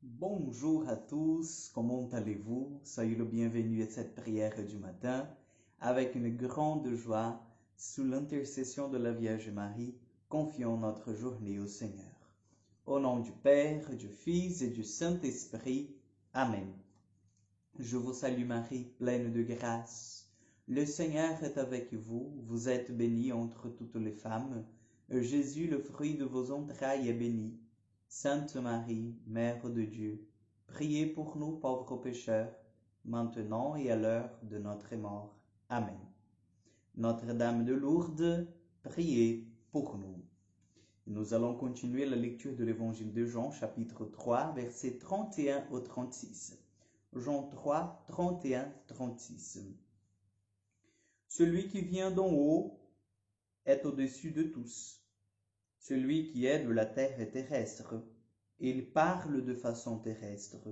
Bonjour à tous, comment allez-vous? Soyez le bienvenu à cette prière du matin avec une grande joie sous l'intercession de la Vierge Marie. Confions notre journée au Seigneur. Au nom du Père, du Fils et du Saint-Esprit. Amen. Je vous salue Marie, pleine de grâce. Le Seigneur est avec vous, vous êtes bénie entre toutes les femmes. Jésus, le fruit de vos entrailles, est béni. Sainte Marie, Mère de Dieu, priez pour nous pauvres pécheurs, maintenant et à l'heure de notre mort. Amen. Notre-Dame de Lourdes, priez pour nous. Nous allons continuer la lecture de l'Évangile de Jean, chapitre 3, versets 31 au 36. Jean 3, 31, 36. Celui qui vient d'en haut est au-dessus de tous. Celui qui est de la terre est terrestre. Il parle de façon terrestre.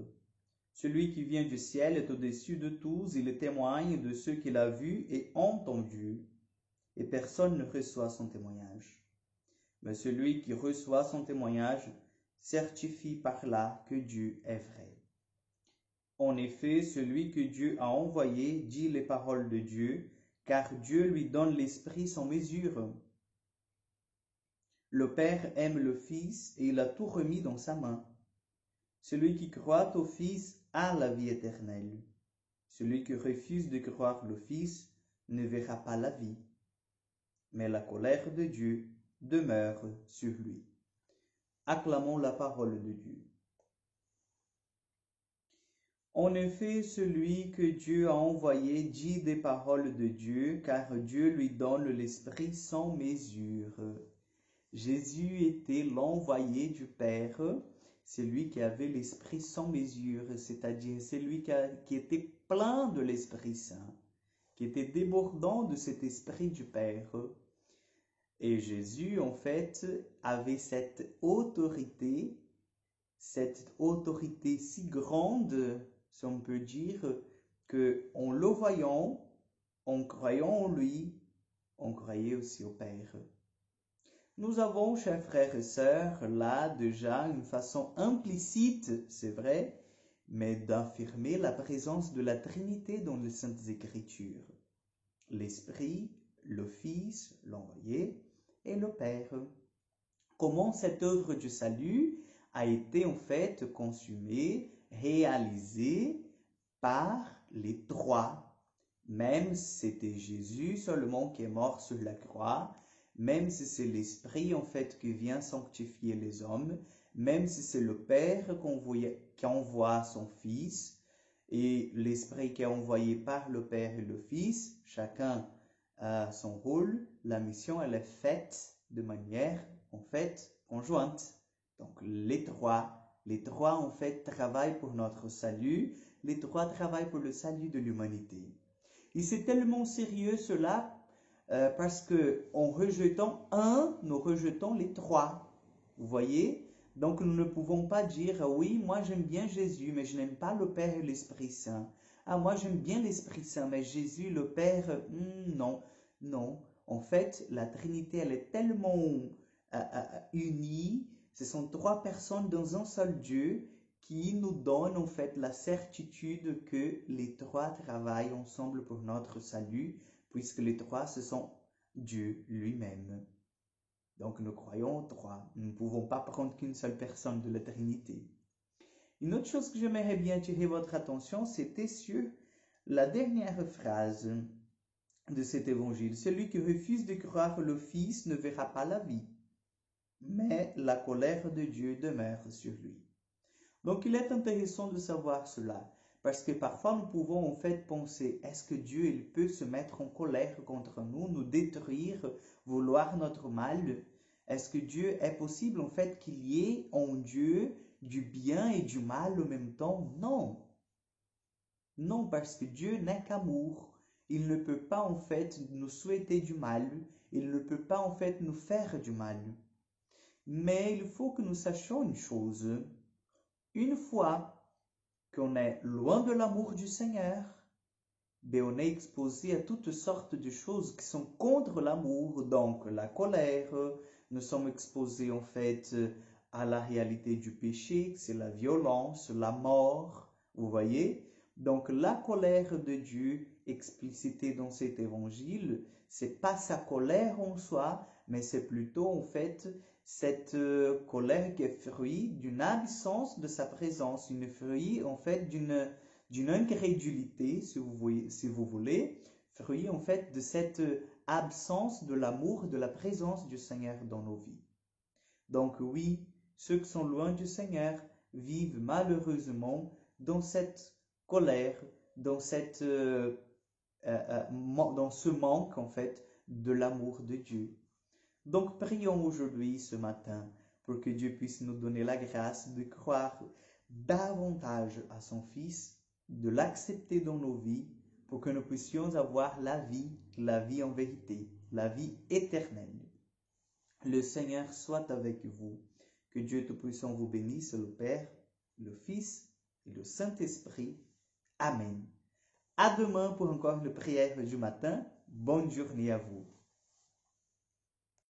Celui qui vient du ciel est au-dessus de tous. Il témoigne de ce qu'il a vu et entendu. Et personne ne reçoit son témoignage. Mais celui qui reçoit son témoignage certifie par là que Dieu est vrai. En effet, celui que Dieu a envoyé dit les paroles de Dieu, car Dieu lui donne l'Esprit sans mesure. Le Père aime le Fils et il a tout remis dans sa main. Celui qui croit au Fils a la vie éternelle. Celui qui refuse de croire le Fils ne verra pas la vie, mais la colère de Dieu demeure sur lui. Acclamons la parole de Dieu. En effet, celui que Dieu a envoyé dit des paroles de Dieu, car Dieu lui donne l'Esprit sans mesure. Jésus était l'envoyé du Père, celui qui avait l'Esprit sans mesure, c'est-à-dire celui qui était plein de l'Esprit Saint, qui était débordant de cet Esprit du Père. Et Jésus, en fait, avait cette autorité si grande, si on peut dire, que en le voyant, en croyant en lui, on croyait aussi au Père. Nous avons, chers frères et sœurs, là déjà une façon implicite, c'est vrai, mais d'affirmer la présence de la Trinité dans les Saintes Écritures. L'Esprit, le Fils, l'envoyé, et le Père. Comment cette œuvre du salut a été en fait consumée, réalisée par les trois. Même si c'était Jésus seulement qui est mort sur la croix, même si c'est l'Esprit en fait qui vient sanctifier les hommes, même si c'est le Père qui envoie son Fils, et l'Esprit qui est envoyé par le Père et le Fils, chacun a son rôle, la mission elle est faite de manière en fait conjointe. Donc les trois en fait travaillent pour notre salut, les trois travaillent pour le salut de l'humanité. Et c'est tellement sérieux cela parce que en rejetant un, nous rejetons les trois. Vous voyez? Donc nous ne pouvons pas dire oui, moi j'aime bien Jésus, mais je n'aime pas le Père et l'Esprit Saint. Ah, moi j'aime bien l'Esprit Saint, mais Jésus, le Père, non, non. En fait, la Trinité, elle est tellement unie. Ce sont trois personnes dans un seul Dieu qui nous donnent en fait la certitude que les trois travaillent ensemble pour notre salut, puisque les trois, ce sont Dieu lui-même. Donc nous croyons aux trois. Nous ne pouvons pas prendre qu'une seule personne de la Trinité. Une autre chose que j'aimerais bien attirer votre attention, c'était sur la dernière phrase de cet évangile. Celui qui refuse de croire le Fils ne verra pas la vie, mais la colère de Dieu demeure sur lui. Donc il est intéressant de savoir cela, parce que parfois nous pouvons en fait penser, est-ce que Dieu il peut se mettre en colère contre nous, nous détruire, vouloir notre mal? Est-ce que Dieu est possible en fait qu'il y ait en Dieu du bien et du mal en même temps? Non. Non, parce que Dieu n'est qu'amour. Il ne peut pas en fait nous souhaiter du mal, il ne peut pas en fait nous faire du mal. Mais il faut que nous sachions une chose. Une fois qu'on est loin de l'amour du Seigneur, on est exposé à toutes sortes de choses qui sont contre l'amour, donc la colère, nous sommes exposés en fait à la réalité du péché, c'est la violence, la mort, vous voyez? Donc la colère de Dieu explicitée dans cet évangile, c'est pas sa colère en soi, mais c'est plutôt en fait cette colère qui est fruit d'une absence de sa présence, une fruit en fait d'une incrédulité, si vous voulez, fruit en fait de cette absence de l'amour, de la présence du Seigneur dans nos vies. Donc oui, ceux qui sont loin du Seigneur vivent malheureusement dans cette colère, dans ce manque en fait de l'amour de Dieu. Donc prions aujourd'hui, ce matin, pour que Dieu puisse nous donner la grâce de croire davantage à son Fils, de l'accepter dans nos vies, pour que nous puissions avoir la vie en vérité, la vie éternelle. Le Seigneur soit avec vous. Que Dieu Tout-Puissant vous bénisse, le Père, le Fils et le Saint-Esprit. Amen. À demain pour encore une prière du matin. Bonne journée à vous.